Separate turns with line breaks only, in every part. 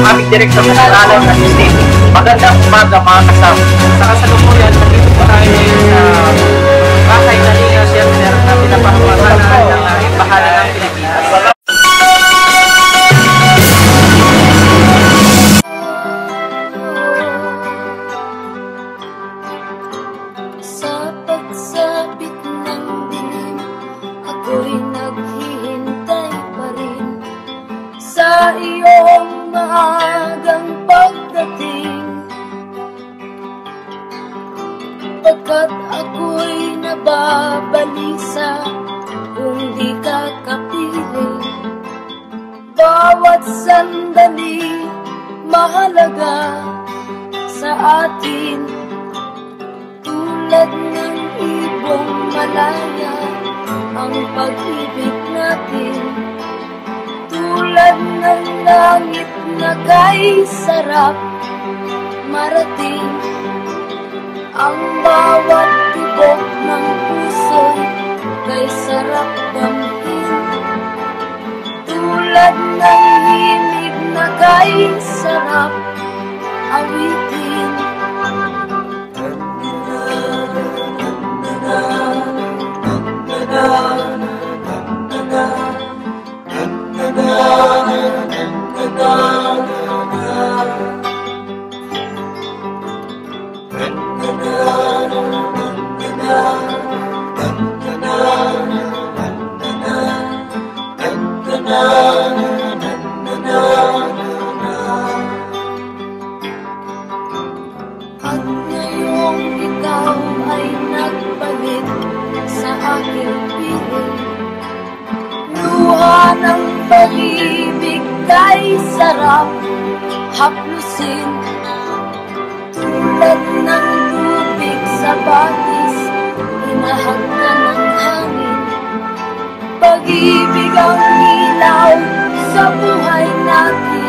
aming Director Nasional ng State. Magandang umaga mga kasama. Sa kasalukuyan, nandito po tayo sa bahay na Liga Shelter na pinapahamahanan ng Embahada ng Pilipinas.
Sa pagsapit ng dilim, ako'y naghihintay pa rin sa iyong maagang pagdating. Pagkat ako'y nababalisa kung di ka kapiling. Bawat sandali mahalaga sa atin, tulad ng ibong malaya ang pag-ibig natin. Tulad ng langit na kay sarap marating, ang bawat tibok ng puso kay sarap damhin. Tulad ng himig na kay sarap awitin. At ngayong ikaw ay nagbalik sa aking piling, luha ng pag-ibig kay sarap haplusin. Tulad ng tubig sa batis, hinahag na ng hangin. Pag-ibig ang ilaw sa buhay natin.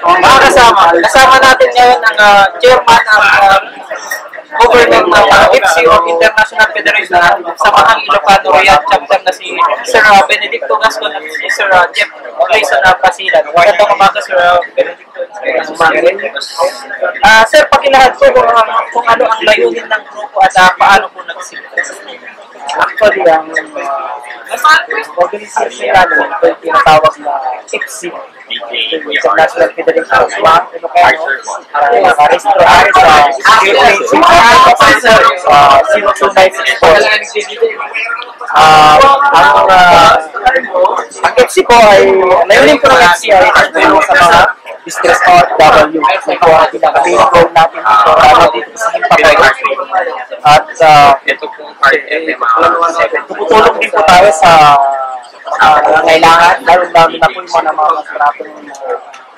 Mga kasama natin ngayon ang chairman ng government ng FCO, International Federation ng Samahang Ilocano Royal Chapter na si Sir Benedicto Gascon at si Sir Jeff Clayson na Pasilan. Magandang umaga, Sir Benedicto. Sir, pakilahad po kung ano ang layunin ng grupo at paano po nagsimula.
Actually, ang organization namin ito yung tinatawag na FC, International Federation of Mga Ilocano, naka-restro sa 0296. Ang FC po ay, layunin po ng FC ay tulong sa mga distress OFW. Ito po ang pinaka-main goal natin dito sa Himpapay. At tumutulong din po tayo sa kailangan, lalo-lalo na po yung mga masyadong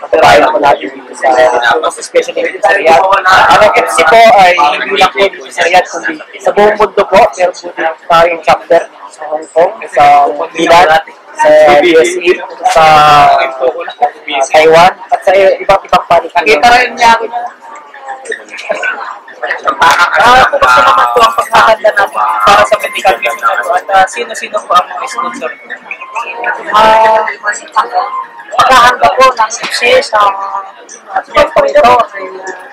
kapirayan po natin dito sa especially dito sa Riyadh. Ang FC po ay hindi lang po dito sa Riyadh, kundi sa buong mundo po. Meron po dito tayong chapter sa Hong Kong, sa Milan, sa USA, sa Taiwan, at sa ibang panig.
Nakita rin niya ako niya. Kumusta naman po ang paghahanda natin para sa medical mission at sino-sino po ang mga sponsor?
Paghahanda po ng success at ito ay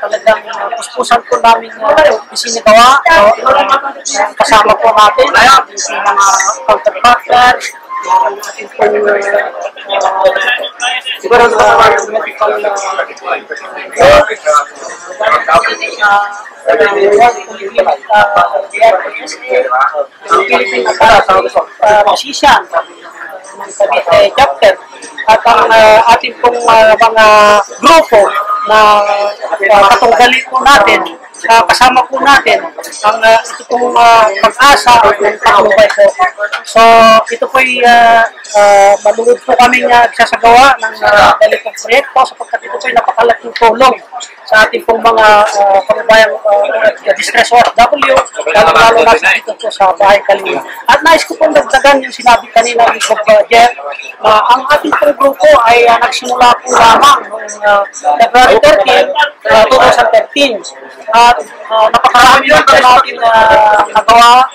talagang puspusan po namin isinagawa. Kasama po natin yung mga counterpartner, siguro sa medical musician ng Cavite chapter at ang ating pong mga grupo na katunggali po natin kasama po natin ang ito pong pag-asa o yung patnubay po. So ito po ay maluwid po kami sasagawa ng ganitong proyekto sapagkat ito po ay napakalaking tulong sa ating pong mga kababayang distress OFW, lalo na sa dito po sa Bahay Kalinga. At nais ko pong dagdagan yung sinabi kanina ni Bob Jeff, ang ating pong grupo ay nagsimula po lamang noong February 13, 2013. At napakarami po natin nagawa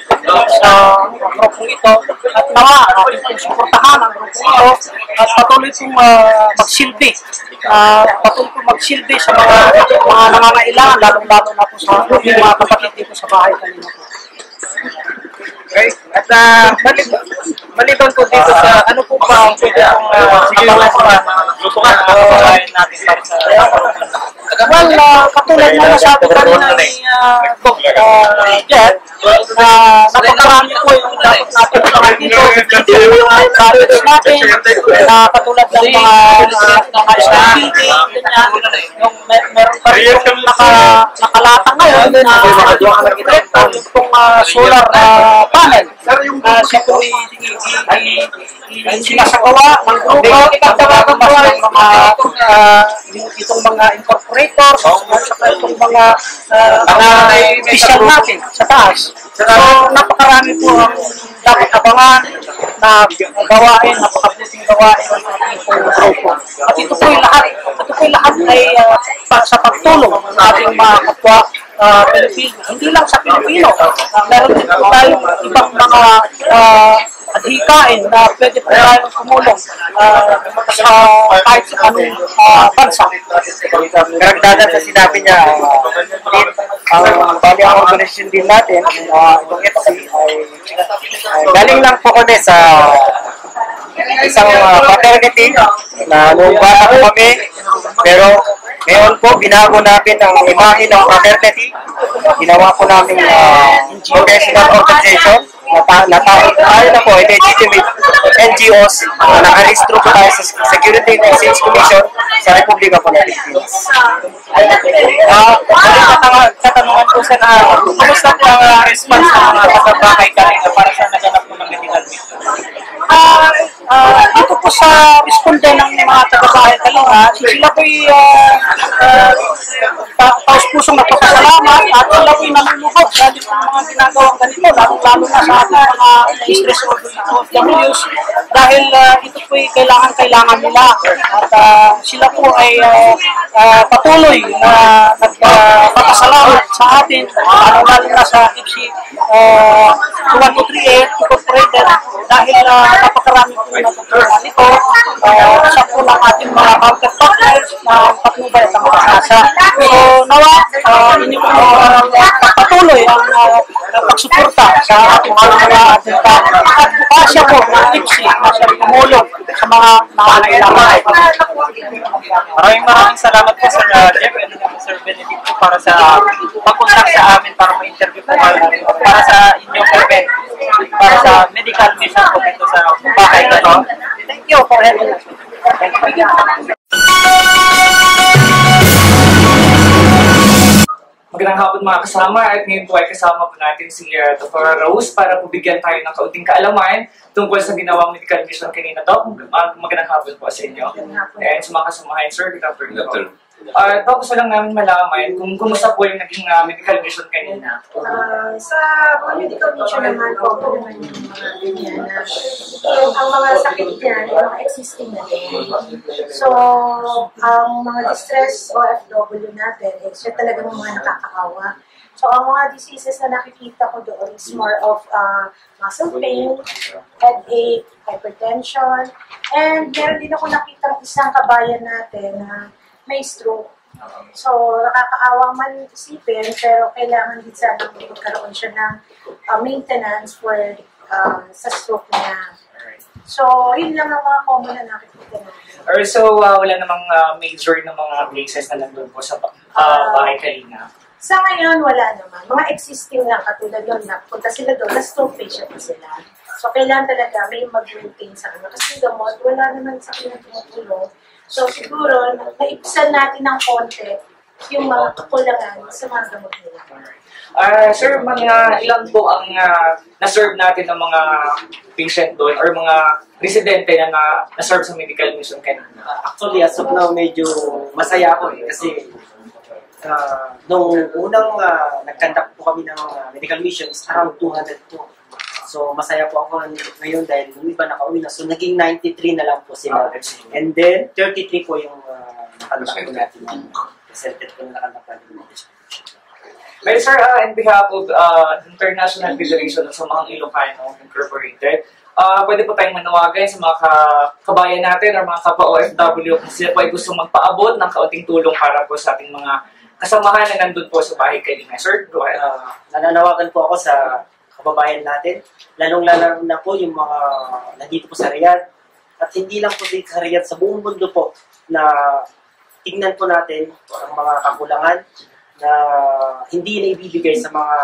sa grupong ito at nawa ating pong suportahan ang grupong ito at patuloy pong magsilbi sa mga nangangailangan, lalong-lalo na po sa mga kapatid dito sa Bahay Kalinga po.
Okay. At maliban po dito sa ano po ba ang pwede kong abangan natin para sa
katulad na nasabi kanina ni Jeff, napakarami po yung dapat natin mga dito, yung projects natin, katulad ng mga stability, yung meron pa rin yung nakalatang ngayon na yung solar panel. Siya po sinasagawa ng grupo, itong mga incorporators, at itong mga official natin sa taas. So, napakarami po ang dapat abangan na gawain, napakabuting gawain ng ating grupo. At ito po yung lahat ay sa pagtulong ng ating mga kapwa Pilipino. Hindi lang sa Pilipino, meron din po tayong ibang mga adhikain na pwede po tayong tumulong sa kahit sa anong bansa.
Karagdagan sa sinabi niya, ang bali ang organisasyon din natin, itong FC ay galing lang po kami sa isang fraternity na noong bata po kami, pero ngayon po binago natin ang imahe ng fraternity, ginawa po namin professional organization na tayo na po, legitimate NGOs na nakarehistro po tayo sa Security and Exchange Commission sa Republika po ng Philippines.
Katanungan po sa kumusta po ang response ng mga Bahay Kalinga para sa naganap po ng medical mission?
Dito po sa responde ng mga taga-Bahay Kalinga, sila po'y taos-pusong napapasalamat at sila po'y nalulubog dahil sa mga ginagawang ganito, lalo na sa ating mga distress OFWs dahil ito po'y kailangan nila at sila po ay patuloy na nagpapasalamat sa atin, lalo na sa FC 1238 Incorporated dahil napakarami po natutulungan nito sa po ng ating mga counterpartners na patnubay at ang pag-asa. So nawa, hindi po patuloy ang pagsuporta sa ating mga adhika at bukasya po ng FC na siya tumulong sa mga nangangailangan.
Maraming salamat po Sir Jeff and Sir Benedict po para sa pag-contact sa amin para ma-interview po para sa inyong event, para sa medical mission po dito sa Bahay Kalinga.
Thank you for having us. Thank you.
Magandang hapon mga kasama at ngayon po ay kasama po natin si Dr. Rose para po bigyan tayo ng kaunting kaalaman tungkol sa ginawang medical mission kanina to. Magandang hapon po sa inyo. And sa mga kasamahan, Sir, good afternoon. Ito gusto lang namin malaman kung kumusta po yung naging medical mission kanina.
Sa medical mission naman po, naman yung mga ganyan na ang mga sakit niya, yung mga existing na din. So, ang mga distress OFW natin, siya talagang mga nakakaawa. So, ang mga diseases na nakikita ko doon is more of muscle pain, headache, hypertension, and meron din ako nakita isang kabayan natin na may stroke. So, nakakaawa man isipin, pero kailangan din sana magkaroon siya ng maintenance for sa stroke niya. So, yun lang ang mga common na nakikita natin.
So, wala namang major na mga cases na nandun po sa Bahay Kalinga?
Sa ngayon, wala naman. Mga existing lang katulad yun, napunta sila doon, na-stroke patient na sila. So, kailangan talaga may mag-routine sa ano. Kasi gamot, wala naman sa kanilang tumutulong. So, siguro, naibsan natin ng konti yung mga kakulangan sa mga gamot nila.
Sir, mga ilan po ang na-serve natin ng mga patient doon or mga residente na na-serve sa medical mission kanina?
Actually, as of now, medyo masaya ako kasi nung unang nag-conduct po kami ng medical mission is around 200 po. So, masaya po ako ngayon dahil yung iba nakauwi na. So, naging 93 na lang po sila. And then, 33 po yung nakandak po natin. Presented po na nakandak natin.
Well, sir, in behalf of International Federation of Samahang Ilocano Incorporated, pwede po tayong manawagan sa mga kabayan natin or mga kapwa-OFW kung sila po ay gusto magpaabot ng kaunting tulong para po sa ating mga kasamahan na nandun po sa bahay kalinga. Sir, go ahead.
Nananawagan po ako sa kababayan natin, lalong-lalo na po yung mga nandito po sa Riyadh. At hindi lang po dito sa Riyadh, sa buong mundo po na tingnan po natin ang mga kakulangan na hindi na ibibigay sa mga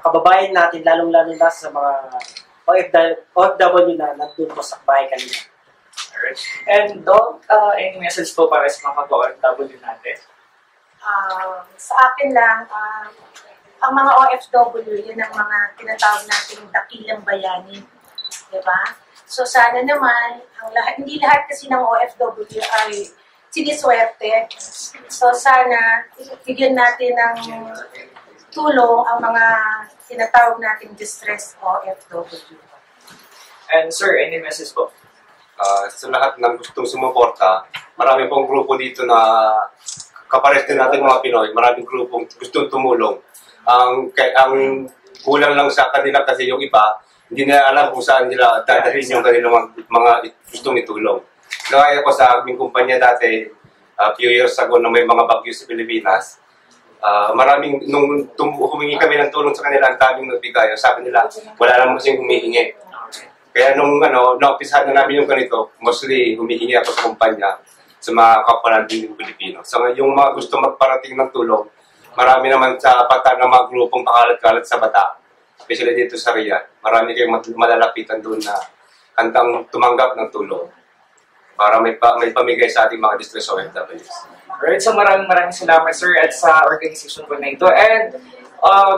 kababayan natin, lalong-lalo na sa mga OFW na nandun po sa bahay kanina.
Alright. And Doc, any message po para sa mga OFW natin?
Sa akin lang, ang mga OFW, yun ang mga tinatawag natin dakilang bayani. Diba? So sana naman, hindi lahat kasi ng OFW ay siniswerte. So sana, bigyan natin ng tulong ang mga tinatawag natin distressed OFW.
And sir, any message po?
Sa lahat ng gustong sumuporta, marami pong grupo dito na kapares din natin mga Pinoy, maraming grupong gustong tumulong. Ang kulang lang sa kanila kasi yung iba, hindi na alam kung saan nila dadalhin yung kanilang mga gustong itulong. Gaya ko sa aming kumpanya dati, few years ago na may mga bagyo sa Pilipinas, nung humingi kami ng tulong sa kanila, ang daming nagbigay. Sabi nila, wala naman kasing humihingi. Kaya nung na-officehan na namin yung ganito, mostly humihingi ako sa kumpanya sa mga kapwa natin ng Pilipino. So yung mga gusto magparating ng tulong, marami naman sa patan ng mga grupong pakalat-kalat sa bata, especially dito sa Riyadh. Marami kayong malalapitan doon na handang tumanggap ng tulong para may pamigay sa ating mga distress OFWs.
Alright, so maraming salamat sir at sa organization po na ito. And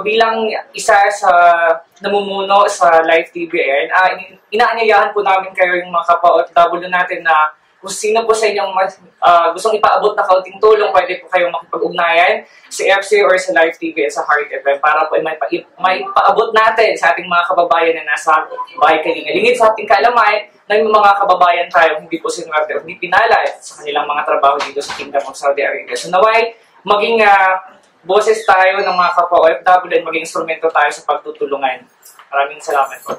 bilang isa sa namumuno sa Live TVN, inaanyayahan po namin kayo yung mga kapwa-OFW natin na kung sino po sa inyong gustong ipaabot na kaunting tulong, pwede po kayong makipag-ugnayan sa FC or sa Live TV at sa Heart FM para po may paabot natin sa ating mga kababayan na nasa bahay kalinga. Lingid sa ating kaalaman na yung mga kababayan tayo hindi po sinwerte o hindi pinalad sa kanilang mga trabaho dito sa Kingdom of Saudi Arabia. So naway, maging boses tayo ng mga kapwa OFW at maging instrumento tayo sa pagtutulungan. Maraming salamat po.